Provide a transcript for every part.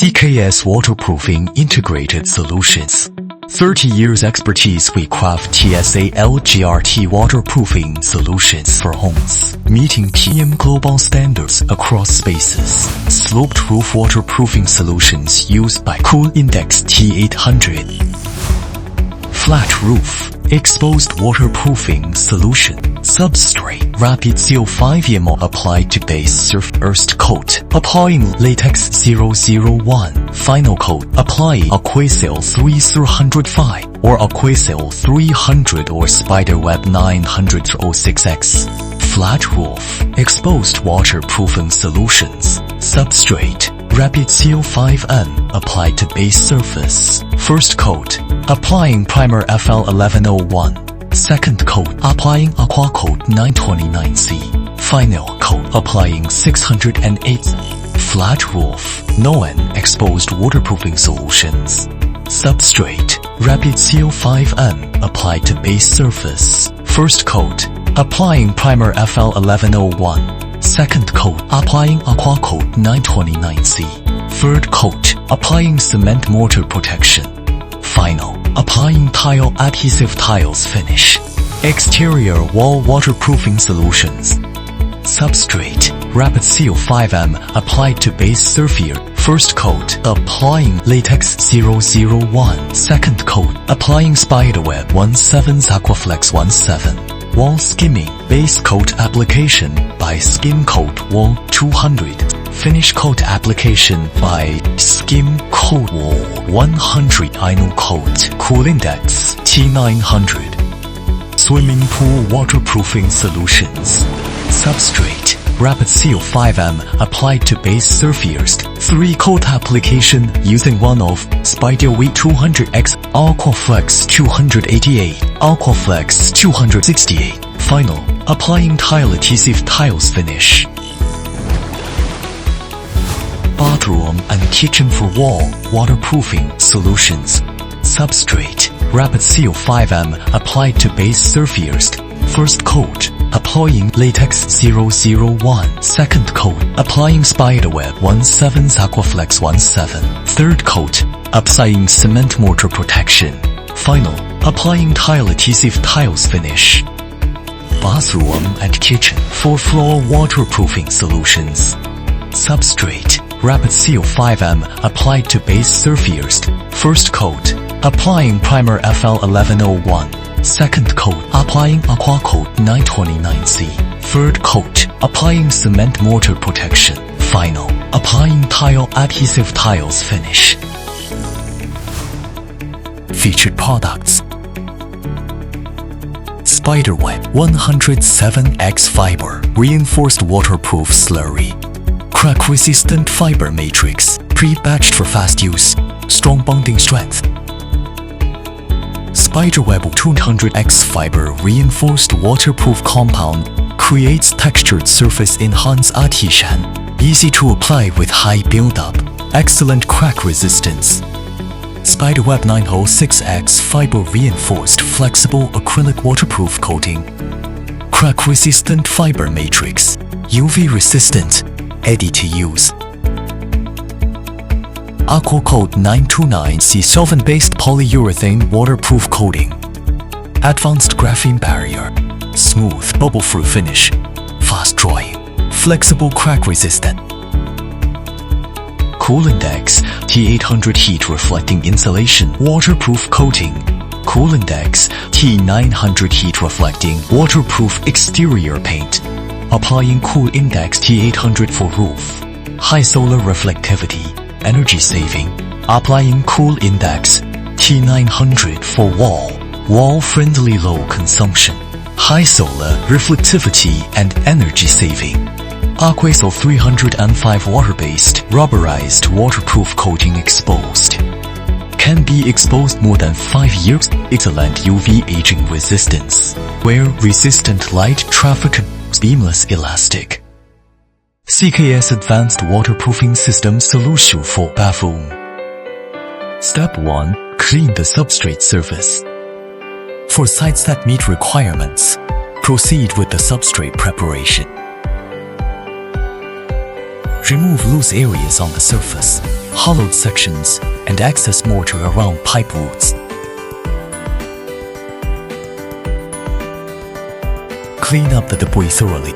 CKS Waterproofing Integrated Solutions. 30 years expertise, we craft TSA LGRT waterproofing solutions for homes, meeting PM global standards across spaces. Sloped roof waterproofing solutions used by Cool Index T800. Flat roof, exposed waterproofing solution. Substrate, Rapid Seal 5mm applied to base surface. First coat, applying Latex 001. Final coat, applying Aquasil 3305 or Aquasil 300 or Spiderweb 906X. Flat roof, exposed waterproofing solutions. Substrate, Rapid Seal 5M applied to base surface. First coat, applying primer FL1101. Second coat, applying Aqua Coat 929C. Final coat, applying 608. Flat roof, NOAN exposed waterproofing solutions. Substrate, Rapid Seal 5M applied to base surface. First coat, applying primer FL1101. Second coat, applying Aqua Coat 929C. Third coat, applying cement mortar protection. Final, applying tile adhesive tiles finish. Exterior wall waterproofing solutions. Substrate, Rapid Seal 5M applied to base surface. First coat, applying Latex 001. Second coat, applying Spiderweb 17's Aquaflex 17. Wall skimming, base coat application by Skim Coat Wall 200. Finish coat application by Skim Coat Wall 100. Final coat, Cool Index T900. Swimming pool waterproofing solutions. Substrate, Rapid Seal 5M applied to base surface. 3-coat application using one of Spiderweb 200X, Aquaflex 288, Aquaflex 268. Final, applying tile adhesive tiles finish. Bathroom and kitchen for wall waterproofing solutions. Substrate, Rapid Seal 5M applied to base surface. First coat, applying Latex 001. Second coat, applying Spiderweb 17's Aquaflex 17. Third coat, applying cement mortar protection. Final, applying tile adhesive tiles finish. Bathroom and kitchen for floor waterproofing solutions. Substrate, Rapid Seal 5M applied to base surface. First coat, applying primer FL1101. Second coat, applying Aqua Coat 929C. Third coat, applying cement mortar protection. Final, applying tile adhesive tiles finish. Featured products: Spiderweb 107X Fiber Reinforced Waterproof Slurry. Crack-resistant fiber matrix, pre-batched for fast use, strong bonding strength. Spiderweb 200X Fiber Reinforced Waterproof Compound creates textured surface enhanced adhesion, easy to apply with high buildup, excellent crack resistance. Spiderweb 906X Fiber Reinforced Flexible Acrylic Waterproof Coating. Crack-resistant fiber matrix, UV resistant, ready to use. Aqua Coat 929C solvent-based polyurethane waterproof coating. Advanced graphene barrier. Smooth, bubble-free finish. Fast drying. Flexible crack resistant. Cool Index T800 heat reflecting insulation waterproof coating. Cool Index T900 heat reflecting waterproof exterior paint. Applying Cool Index T800 for roof. High solar reflectivity, energy saving. Applying Cool Index T900 for wall-friendly low consumption. High solar reflectivity and energy saving. Aquasil 305 water-based rubberized waterproof coating exposed. Can be exposed more than 5 years. Excellent UV aging resistance. Wear resistant light traffic. Beamless elastic. CKS Advanced Waterproofing System Solution for Bathroom. Step 1. Clean the substrate surface. For sites that meet requirements, proceed with the substrate preparation. Remove loose areas on the surface, hollowed sections, and excess mortar around pipe roots. Clean up the debris thoroughly.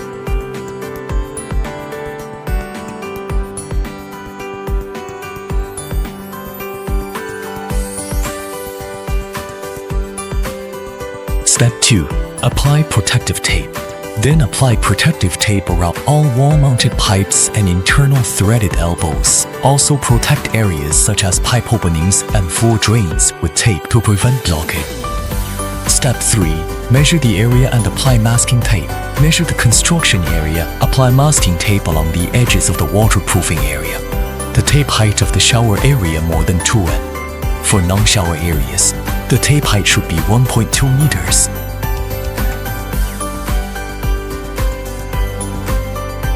Step 2. Apply protective tape. Then apply protective tape around all wall-mounted pipes and internal threaded elbows. Also protect areas such as pipe openings and floor drains with tape to prevent blockage. Step 3. Measure the area and apply masking tape. Measure the construction area. Apply masking tape along the edges of the waterproofing area. The tape height of the shower area more than 2 n. For non-shower areas, the tape height should be 1.2 meters.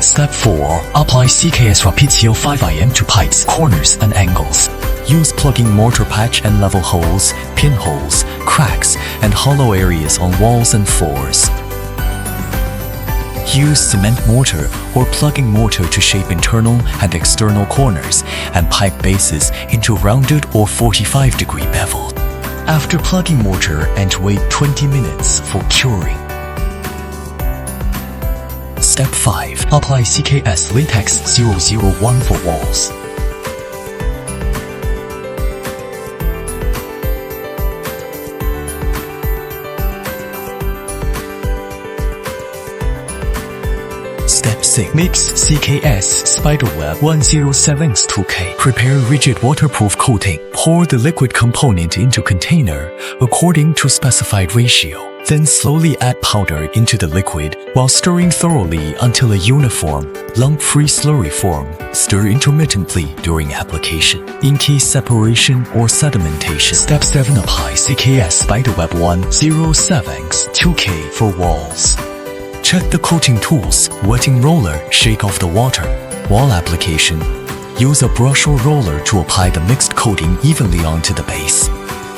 Step 4. Apply CKS Rapid Seal 5 IM to pipes, corners, and angles. Use plugging mortar patch and level holes, pinholes, cracks, and hollow areas on walls and floors. Use cement mortar or plugging mortar to shape internal and external corners and pipe bases into rounded or 45-degree bevel. After plugging mortar, and wait 20 minutes for curing. Step 5. Apply CKS Latex 001 for walls. Step 6. Mix CKS Spiderweb 107x2K. Prepare rigid waterproof coating. Pour the liquid component into container according to specified ratio. Then slowly add powder into the liquid while stirring thoroughly until a uniform, lump-free slurry form. Stir intermittently during application. In case separation or sedimentation. Step 7. Apply CKS Spiderweb 107x2K for walls. Check the coating tools, wetting roller, shake off the water. Wall application. Use a brush or roller to apply the mixed coating evenly onto the base.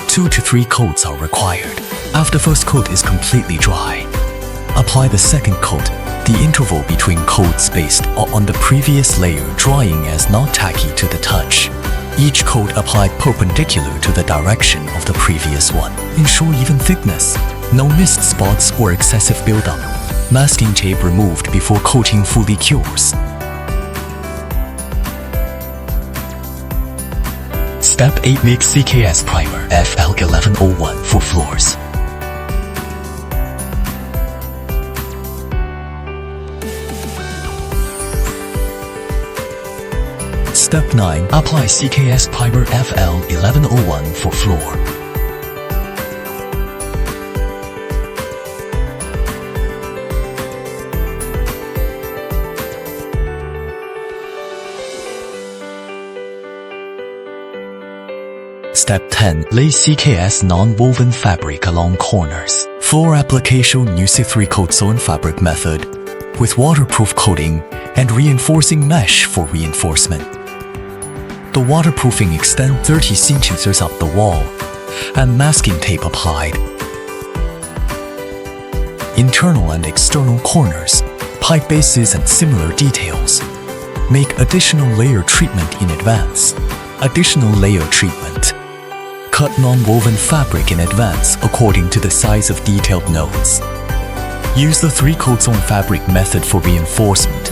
2 to 3 coats are required. After first coat is completely dry, apply the second coat. The interval between coats based on the previous layer drying as not tacky to the touch. Each coat applied perpendicular to the direction of the previous one. Ensure even thickness. No mist spots or excessive buildup. Masking tape removed before coating fully cures. Step 8. Mix CKS Primer FL1101 for floors. Step 9. Apply CKS Primer FL1101 for floor. Step 10. Lay CKS non-woven fabric along corners. Floor application using 3-coat sewn fabric method with waterproof coating and reinforcing mesh for reinforcement. The waterproofing extend 30 centimeters up the wall and masking tape applied. Internal and external corners, pipe bases and similar details. Make additional layer treatment in advance. Additional layer treatment. Cut non-woven fabric in advance according to the size of detailed nodes. Use the 3-coats on fabric method for reinforcement.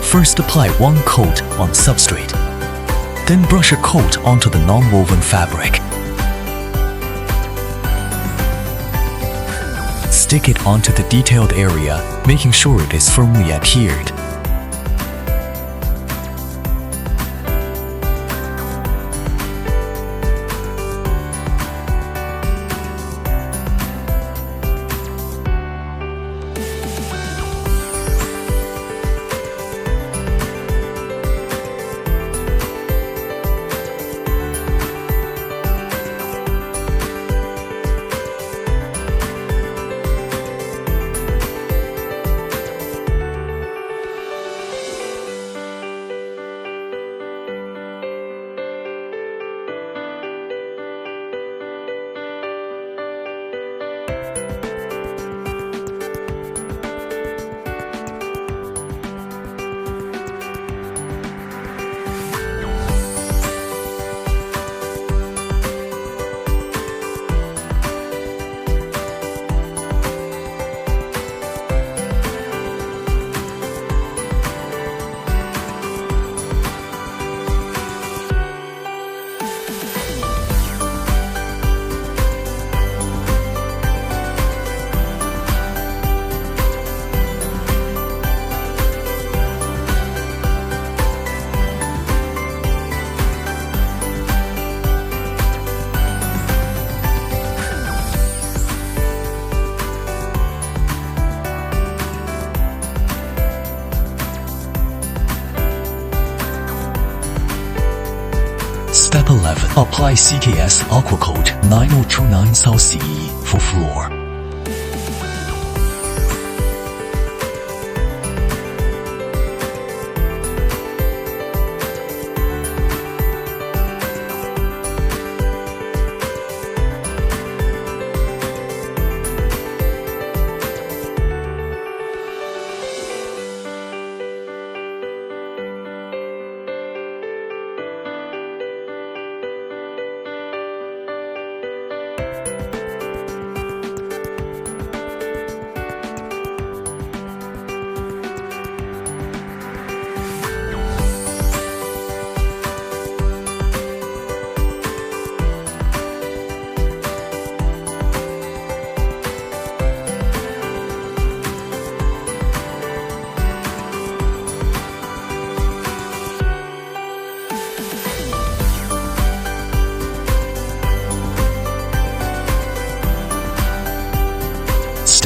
First apply 1 coat on substrate. Then brush a coat onto the non-woven fabric. Stick it onto the detailed area, making sure it is firmly adhered. Step 11. Apply CKS Aqua Coat 9029 South CE for floor.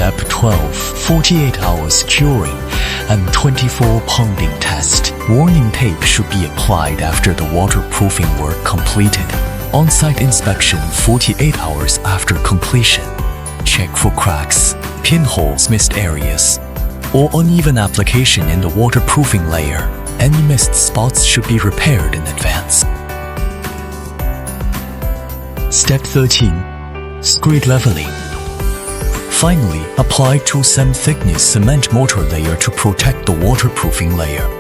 Step 12. 48 hours curing and 24 pounding test. Warning tape should be applied after the waterproofing work completed. On-site inspection 48 hours after completion. Check for cracks, pinholes, missed areas, or uneven application in the waterproofing layer. Any missed spots should be repaired in advance. Step 13. Screed leveling. Finally, apply 2 cm thickness cement mortar layer to protect the waterproofing layer.